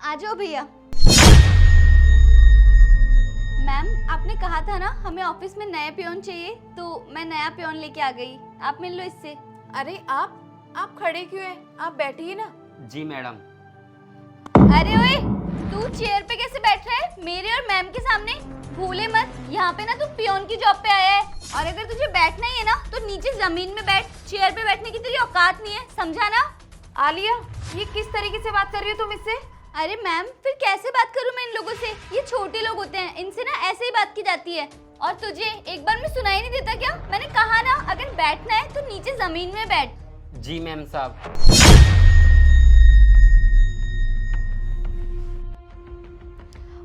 आ जाओ भैया। मैम आपने कहा था ना हमें ऑफिस में नया पियोन चाहिए, तो मैं नया पियोन लेके आ गई। आप मिल लो इससे। अरे आप खड़े क्यों हैं? आप बैठिए ना। जी मैडम। अरे ओए, तू चेयर पे कैसे बैठ रहा है मेरे और मैम के सामने? भूले मत, यहाँ पे ना तू पियोन की जॉब पे आया है, और अगर तुझे बैठना ही है ना तो नीचे जमीन में बैठ। चेयर पे बैठने की तेरी औकात नहीं है, समझा ना? आलिया, ये किस तरीके से बात कर रही हो तुम इससे? अरे मैम फिर कैसे बात करूं मैं इन लोगों से? ये छोटे लोग होते हैं, इनसे ना ऐसे ही बात की जाती है। और तुझे एक बार में सुनाई नहीं देता क्या? मैंने कहा ना अगर बैठना है तो नीचे जमीन में बैठ। जी मैम साहब।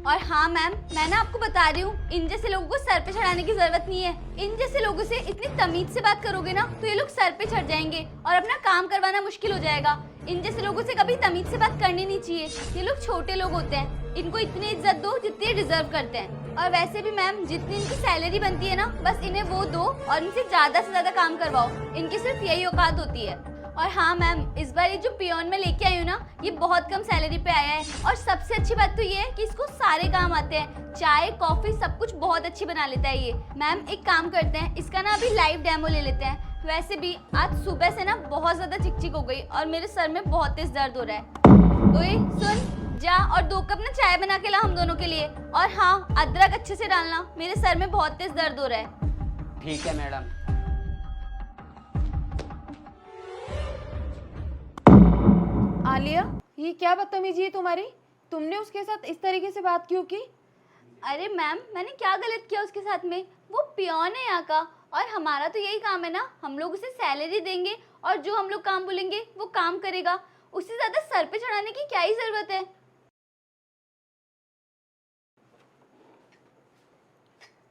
और हाँ मैम, मैं ना आपको बता रही हूँ, इन जैसे लोगों को सर पे चढ़ाने की जरूरत नहीं है। इन जैसे लोगों से इतनी तमीज से बात करोगे ना तो ये लोग सर पे चढ़ जाएंगे और अपना काम करवाना मुश्किल हो जाएगा। इन जैसे लोगों से कभी तमीज से बात करनी नहीं चाहिए। ये लोग छोटे लोग होते हैं, इनको इतनी इज्जत दो जितनी डिजर्व करते हैं। और वैसे भी मैम, जितनी इनकी सैलरी बनती है ना, बस इन्हें वो दो और इनसे ज्यादा से ज्यादा काम करवाओ। इनकी सिर्फ यही औकात होती है। और हाँ मैम, इस बार ये जो पियोन में लेके आई हूँ ना, ये बहुत कम सैलरी पे आया है। और सबसे अच्छी बात तो ये है कि इसको सारे काम आते हैं, चाय कॉफी सब कुछ बहुत अच्छी बना लेता है ये। मैम एक काम करते हैं, इसका ना अभी लाइव डेमो ले लेते हैं। वैसे भी आज सुबह से ना बहुत ज्यादा चिकचिक हो गई और मेरे सर में बहुत तेज दर्द हो रहा है। ओए सुन, जा और 2 कप ना चाय बना के ला हम दोनों के लिए। और हाँ, अदरक अच्छे से डालना, मेरे सर में बहुत तेज दर्द हो रहा है। ठीक है मैडम। आलिया, ये क्या बदतमीजी है तुम्हारी? तुमने उसके साथ इस तरीके से बात क्यों की? अरे मैम, मैंने क्या गलत किया उसके साथ में? वो पियोन है यहाँ का, और हमारा तो यही काम है ना, हम लोग उसे सैलरी देंगे और जो हम लोग काम बोलेंगे वो काम करेगा। उससे ज्यादा सर पे चढ़ाने की क्या ही जरूरत है?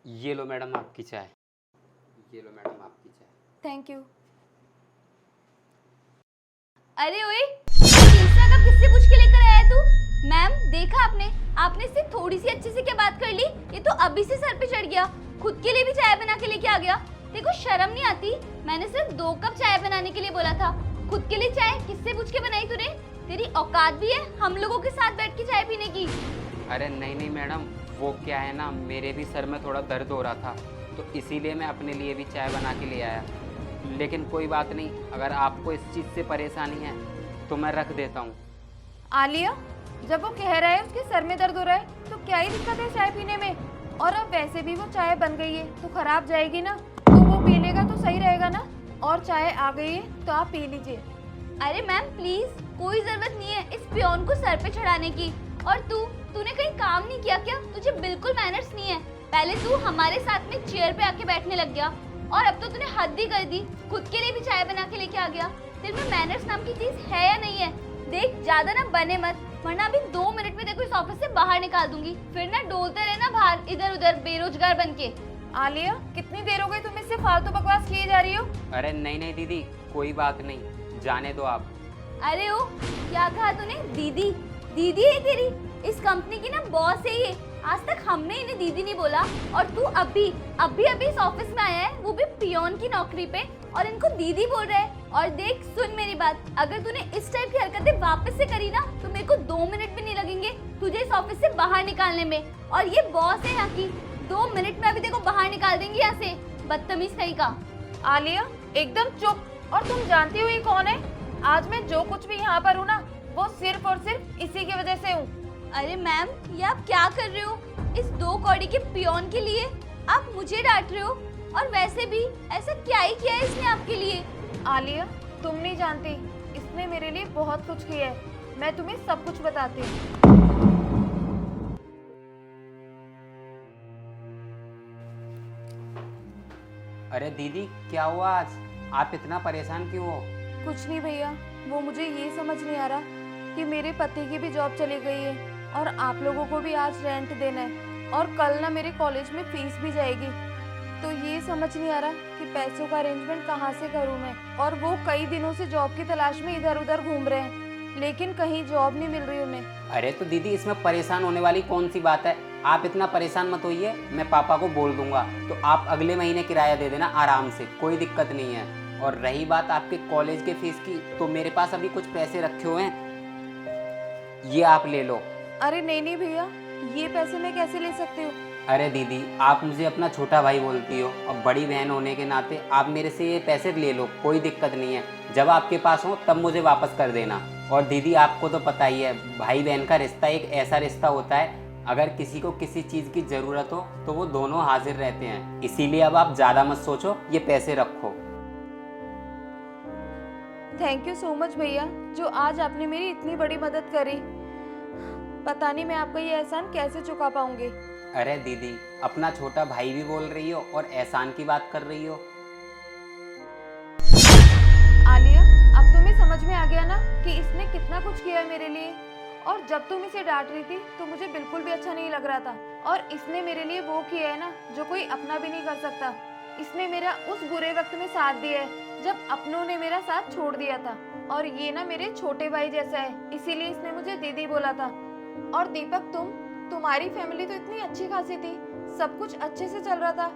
ये लो मैडम आपकी चाय। ये लो मैडम आपकी चाय। Thank you. अरे ओए, तीसरा कप किससे पूछ के लेकर आया है तू? मैम देखा आपने, आपने इससे थोड़ी सी अच्छे से क्या बात कर ली? ये तो अभी से सर पे चढ़ गया, खुद के लिए भी चाय बना के लेके आ गया। देखो शर्म नहीं आती? मैंने सिर्फ 2 कप चाय बनाने के लिए बोला था, खुद के लिए चाय किससे पूछ के बनाई तूने? तेरी औकात भी है हम लोगों के साथ बैठ के चाय पीने की? अरे नहीं नहीं मैडम, वो क्या है ना, मेरे भी सर में थोड़ा दर्द हो रहा था, तो इसीलिए मैं अपने लिए भी चाय बना के ले आया। लेकिन कोई बात नहीं, अगर आपको इस चीज़ से परेशानी है तो मैं रख देता हूँ। आलिया, जब वो कह रहा है उसके सर में दर्द हो रहा है तो क्या ही दिक्कत है चाय पीने में? और अब वैसे भी वो चाय बन गई है तो खराब जाएगी ना, तो वो पी लेगा तो सही रहेगा ना। और चाय आ गई है तो आप पी लीजिए। अरे मैम प्लीज, कोई जरूरत नहीं है इस पियोन को सर पे चढ़ाने की। और तूने कहीं काम नहीं किया क्या? तुझे बिल्कुल मैनर्स नहीं है। पहले तू हमारे साथ में चेयर पे आके बैठने लग गया, और अब तो तूने हद ही कर दी, खुद के लिए भी चाय बना के लेके आ गया। तेरे में मैनर्स नाम की चीज है या नहीं है? देख ज्यादा ना बने मत, वरना अभी 2 मिनट में देखो इस ऑफिस से बाहर निकाल दूंगी। फिर ना डोलते रहना बाहर इधर उधर बेरोजगार बन के। आलिया, कितनी देर हो गई तुम इससे फालतू बकवास किए जा रही हो? अरे नहीं नहीं दीदी, कोई बात नहीं, जाने दो आप। अरे ओ, क्या कहा तूने? दीदी? दीदी है तेरी? इस कंपनी की ना बॉस है ये। आज तक हमने इन्हें दीदी नहीं बोला, और तू अभी इस ऑफिस में आया है, वो भी पियोन की नौकरी पे, और इनको दीदी बोल रहा है। और देख सुन मेरी बात, अगर तूने इस टाइप की हरकतें वापस से करी ना तो मेरे को 2 मिनट भी नहीं लगेंगे तुझे इस ऑफिस से बाहर निकालने में। और ये बॉस है यहाँ की, 2 मिनट में अभी देखो बाहर निकाल देंगी यहाँ से, बदतमीज कहीं का। आलिया एकदम चुप। और तुम जानती हो ये कौन है? आज मैं जो कुछ भी यहाँ पर हूँ ना, वो सिर्फ और सिर्फ इसी की वजह से हूँ। अरे मैम, ये आप क्या कर रहे हो? इस 2 कौड़ी के पियोन के लिए आप मुझे डांट रहे हो? और वैसे भी ऐसा क्या ही किया है इसने आपके लिए? आलिया, तुम नहीं जानती, इसने मेरे लिए बहुत कुछ किया है। मैं तुम्हें सब कुछ बताती हूँ। अरे दीदी क्या हुआ आज? आप इतना परेशान क्यों हो? कुछ नहीं भैया, वो मुझे ये समझ नहीं आ रहा कि मेरे पति की भी जॉब चली गई है और आप लोगों को भी आज रेंट देना है, और कल ना मेरे कॉलेज में फीस भी जाएगी। तो ये समझ नहीं आ रहा कि पैसों का अरेंजमेंट कहाँ से करूँ मैं। और वो कई दिनों से जॉब की तलाश में इधर उधर घूम रहे हैं, लेकिन कहीं जॉब नहीं मिल रही उन्हें। अरे तो दीदी इसमें परेशान होने वाली कौन सी बात है? आप इतना परेशान मत होइए, मैं पापा को बोल दूंगा, तो आप अगले महीने किराया दे देना आराम से, कोई दिक्कत नहीं है। और रही बात आपके कॉलेज के फीस की, तो मेरे पास अभी कुछ पैसे रखे हुए हैं, ये आप ले लो। अरे नहीं नहीं भैया, ये पैसे मैं कैसे ले सकती हूँ? अरे दीदी, आप मुझे अपना छोटा भाई बोलती हो और बड़ी बहन होने के नाते आप मेरे से ये पैसे ले लो, कोई दिक्कत नहीं है। जब आपके पास हो तब मुझे वापस कर देना। और दीदी आपको तो पता ही है, भाई बहन का रिश्ता एक ऐसा रिश्ता होता है, अगर किसी को किसी चीज़ की ज़रूरत हो तो वो दोनों हाजिर रहते हैं। इसीलिए अब आप ज़्यादा मत सोचो, ये पैसे रखो। थैंक यू सो मच भैया, जो आज आपने मेरी इतनी बड़ी मदद करी। पता नहीं मैं आपका ये एहसान कैसे चुका पाऊंगी। अरे दीदी, अपना छोटा भाई भी बोल रही हो और एहसान की बात कर रही हो। आलिया, अब तुम्हें समझ में आ गया ना कि इसने कितना कुछ किया है मेरे लिए। और जब तुम इसे डांट रही थी तो मुझे बिल्कुल भी अच्छा नहीं लग रहा था। और इसने मेरे लिए वो किया है ना जो कोई अपना भी नहीं कर सकता। इसने मेरा उस बुरे वक्त में साथ दिया है जब अपनों ने मेरा साथ छोड़ दिया था। और ये ना मेरे छोटे भाई जैसा है, इसीलिए इसने मुझे दीदी बोला था। और दीपक, तुम्हारी फैमिली तो इतनी अच्छी खासी थी, सब कुछ अच्छे से चल रहा था,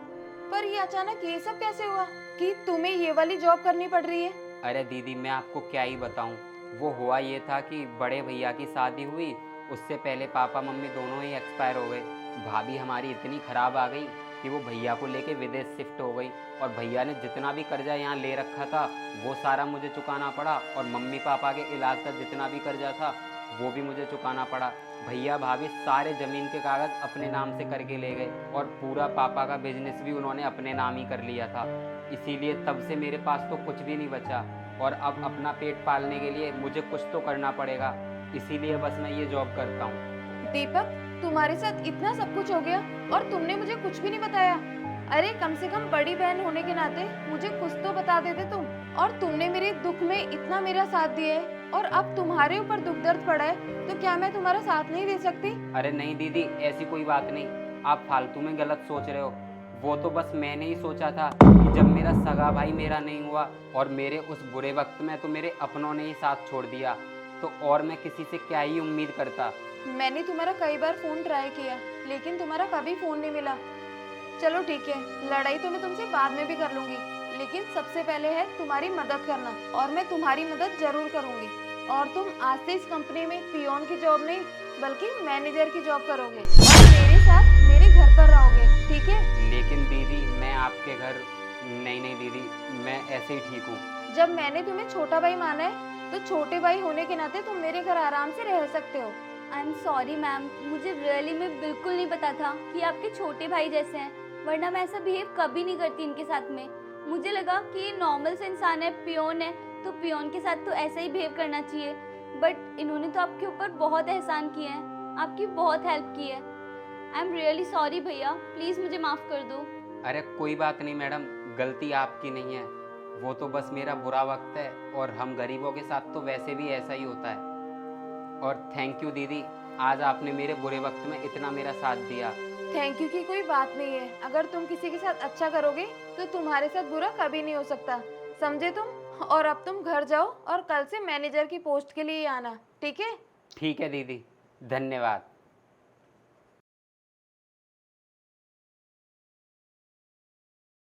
पर ये अचानक ये सब कैसे हुआ कि तुम्हें ये वाली जॉब करनी पड़ रही है? अरे दीदी, मैं आपको क्या ही बताऊं। वो हुआ ये था कि बड़े भैया की शादी हुई, उससे पहले पापा मम्मी दोनों ही एक्सपायर हो गए। भाभी हमारी इतनी ख़राब आ गई कि वो भैया को लेके विदेश शिफ्ट हो गई, और भैया ने जितना भी कर्जा यहाँ ले रखा था वो सारा मुझे चुकाना पड़ा। और मम्मी पापा के इलाज का जितना भी कर्जा था वो भी मुझे चुकाना पड़ा। भैया भाभी सारे ज़मीन के कागज़ अपने नाम से करके ले गए, और पूरा पापा का बिजनेस भी उन्होंने अपने नाम ही कर लिया था। इसीलिए तब से मेरे पास तो कुछ भी नहीं बचा, और अब अपना पेट पालने के लिए मुझे कुछ तो करना पड़ेगा। इसीलिए बस मैं ये जॉब करता हूँ। दीपक, तुम्हारे साथ इतना सब कुछ हो गया और तुमने मुझे कुछ भी नहीं बताया। अरे कम से कम बड़ी बहन होने के नाते मुझे कुछ तो बता देते तुम। और तुमने मेरे दुख में इतना मेरा साथ दिया है, और अब तुम्हारे ऊपर दुख दर्द पड़ा है तो क्या मैं तुम्हारा साथ नहीं दे सकती? अरे नहीं दीदी, ऐसी कोई बात नहीं, आप फालतू में गलत सोच रहे हो। वो तो बस मैंने ही सोचा था कि जब मेरा सगा भाई मेरा नहीं हुआ और मेरे उस बुरे वक्त में तो मेरे अपनों ने ही साथ छोड़ दिया, तो और मैं किसी से क्या ही उम्मीद करता। मैंने तुम्हारा कई बार फोन ट्राई किया, लेकिन तुम्हारा कभी फोन नहीं मिला। चलो ठीक है, लड़ाई तो मैं तुमसे बाद में भी कर लूंगी, लेकिन सबसे पहले है तुम्हारी मदद करना, और मैं तुम्हारी मदद जरूर करूंगी। और तुम आज से इस कंपनी में पियोन की जॉब नहीं बल्कि मैनेजर की जॉब करोगे, और मेरे साथ मेरे घर पर रहोगे, ठीक है? लेकिन दीदी, मैं आपके घर नहीं दीदी, मैं ऐसे ही ठीक हूँ। जब मैंने तुम्हें छोटा भाई माना है तो छोटे भाई होने के नाते तुम मेरे घर आराम से रह सकते हो। आई एम सॉरी मैम, मुझे रियली में बिल्कुल नहीं पता था कि आपके छोटे भाई जैसे हैं, वरना मैं ऐसा बिहेव कभी नहीं करती इनके साथ में। मुझे लगा कि ये नॉर्मल से इंसान है, पियोन है, तो पियोन के साथ तो ऐसा ही बिहेव करना चाहिए। बट इन्होंने तो आपके ऊपर बहुत एहसान किए हैं, आपकी बहुत हेल्प की है। आई एम रियली सॉरी भैया, प्लीज़ मुझे माफ़ कर दो। अरे कोई बात नहीं मैडम, गलती आपकी नहीं है, वो तो बस मेरा बुरा वक्त है, और हम गरीबों के साथ तो वैसे भी ऐसा ही होता है। और थैंक यू दीदी, आज आपने मेरे बुरे वक्त में इतना मेरा साथ दिया। थैंक यू की कोई बात नहीं है, अगर तुम किसी के साथ अच्छा करोगे तो तुम्हारे साथ बुरा कभी नहीं हो सकता, समझे तुम? और अब तुम घर जाओ और कल से मैनेजर की पोस्ट के लिए आना, ठीक है? ठीक है दीदी, धन्यवाद।